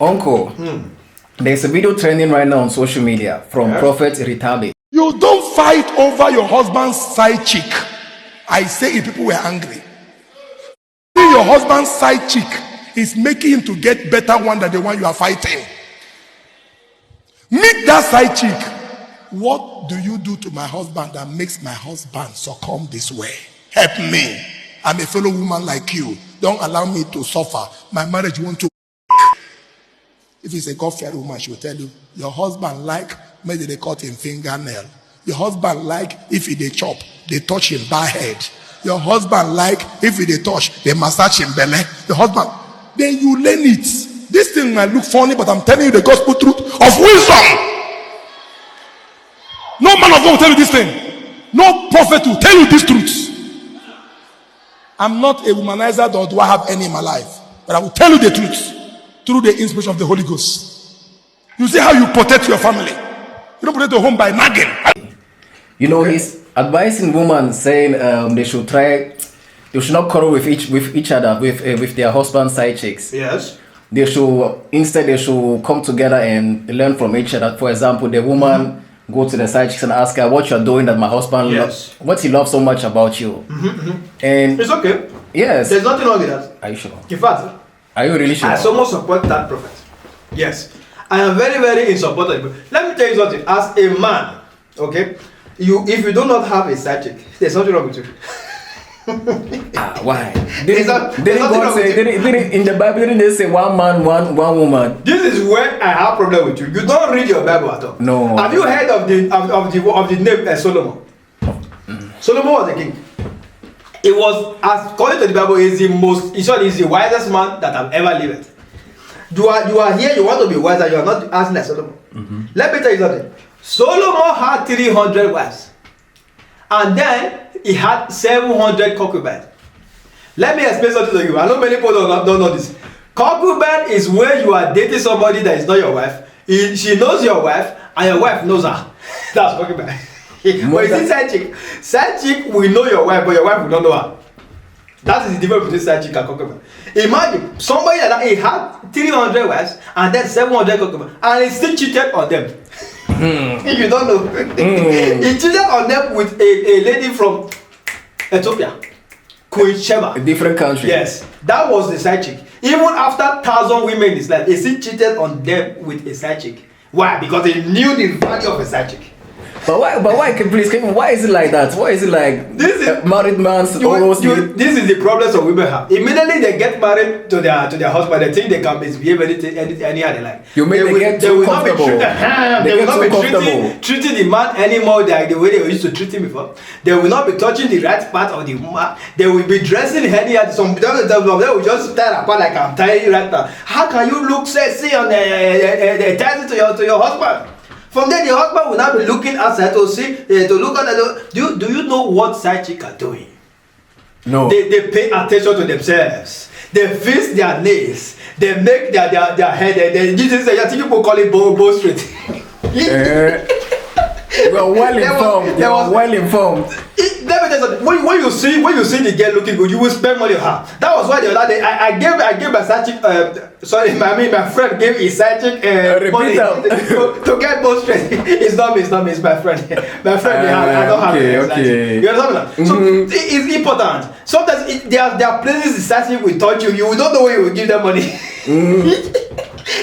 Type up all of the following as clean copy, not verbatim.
Uncle, there's a video trending right now on social media from Prophet Ritabe. You don't fight over your husband's side chick. I say if people were angry. Your husband's side chick is making him to get better one than the one you are fighting. Meet that side chick. What do you do to my husband that makes my husband succumb this way? Help me. I'm a fellow woman like you. Don't allow me to suffer. My marriage won't work. If it's a God-fearing woman, she will tell you, your husband like, maybe they cut him fingernail. Your husband like, if he they chop, they touch him bare head. Your husband like, if he they touch, they massage him belly. Your husband, then you learn it. This thing might look funny, but I'm telling you the gospel truth of wisdom. No man of God will tell you this thing. No prophet will tell you this truth. I'm not a womanizer, nor do I have any in my life. But I will tell you the truth through the inspiration of the Holy Ghost. You see how you protect your family. You don't protect your home by nagging. You know, he's advising women saying they should not quarrel with each other, with their husband's side chicks. Yes. They should come together and learn from each other. For example, the woman go to the side chicks and ask her what you're doing that my husband what he loves so much about you. And it's okay. Yes. There's nothing wrong with that. Are you sure? In fact, are you really sure? I so much support that prophet. Yes. I am very, very in support of it. Let me tell you something. As a man, okay, if you do not have a side chick, there's nothing wrong with you. Why? Didn't in the Bible didn't they say one man, one woman? This is where I have problem with you. You don't read your Bible at all. No. Have you heard of the name Solomon? Solomon was a king. It was, according to the Bible, is the wisest man that have ever lived. You are here, you want to be wiser, you are not asking like Solomon. Let me tell you something. Solomon had 300 wives. And then he had 700 concubines. Let me explain something to you. I know many people don't know this. Concubine is when you are dating somebody that is not your wife. She knows your wife and your wife knows her. That's concubine. But you see side chick. Side chick will know your wife, but your wife will not know her. That is the difference between side chick and concubine. Imagine somebody like that, he had 300 wives and then 700 concubines, and he still cheated on them. You don't know. He cheated on them with a lady from Ethiopia, Queen Sheba. A different country. Yes, that was the side chick. Even after 1,000 women in his life, he still cheated on them with a side chick. Why? Because he knew the value of a side chick. But why? Why is it like that? Why is it like this is married man's this is the problems of women have. Immediately they get married to their husband, they think they can misbehave anyhow they like. They will not be treating the man anymore like the way they used to treat him before. They will not be touching the right part of the woman. They will be dressing anyhow. Some of them will just tear apart like I'm tying you right now. How can you look sexy on the tie to your husband? From there, the husband will now be looking outside to see, to look at the. Do you know what side chicks are doing? No. They pay attention to themselves. They fix their nails. They make their head. I think people call it bow straight. You are well informed. Let me tell you something. When you see the girl looking good, you will spend money on her. That was why the other day I gave my side chick. My friend gave his side chick money to get both straight. It's not me. It's my friend. My friend. I don't have it. Okay. You understand that? So it's important. Sometimes there are places the side chick will touch you. You don't know where you will give them money.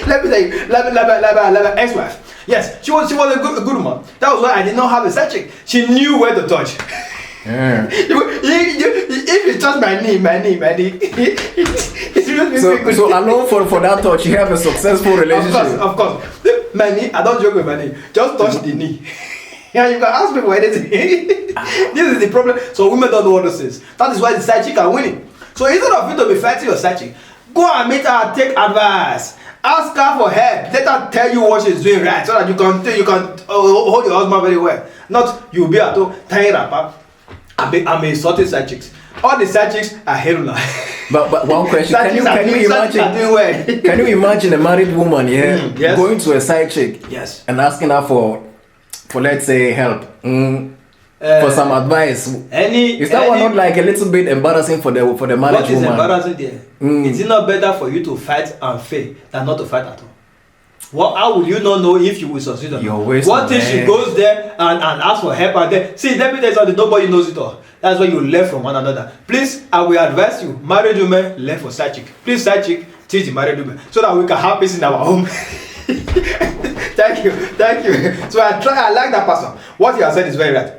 Let me tell you. Like my ex-wife. Yes, she was a good woman. That was why I did not have a side chick. She knew where to touch. Yeah. If you touch my knee. It's really good. So alone for that touch, you have a successful relationship. Of course. My knee, I don't joke with my knee. Just touch the knee. Yeah, you can ask me for anything. This is the problem. So women don't know what this is. That is why the side chick are winning. So instead of you to be fighting your side chick, go and meet her and take advice. Ask her for help. Let her tell you what she's doing right, so that you can hold your husband very well. Not you be at home tying wrapper. I'm a sorting side chicks. All the side chicks are Herula. But one question: Can you imagine a married woman going to a side chick, yes, and asking her for let's say help? for some advice. Is that one not like a little bit embarrassing for the married woman? What is embarrassing there? Is it not better for you to fight and fail than not to fight at all? How will you not know if you will succeed or not? What if she goes there and asks for help and then see, let me tell you something, nobody knows it all. That's why you learn from one another. Please, I will advise you, married women, learn for side chick. Please, side chick, teach the married women so that we can have peace in our home. Thank you. So I like that person. What you have said is very right.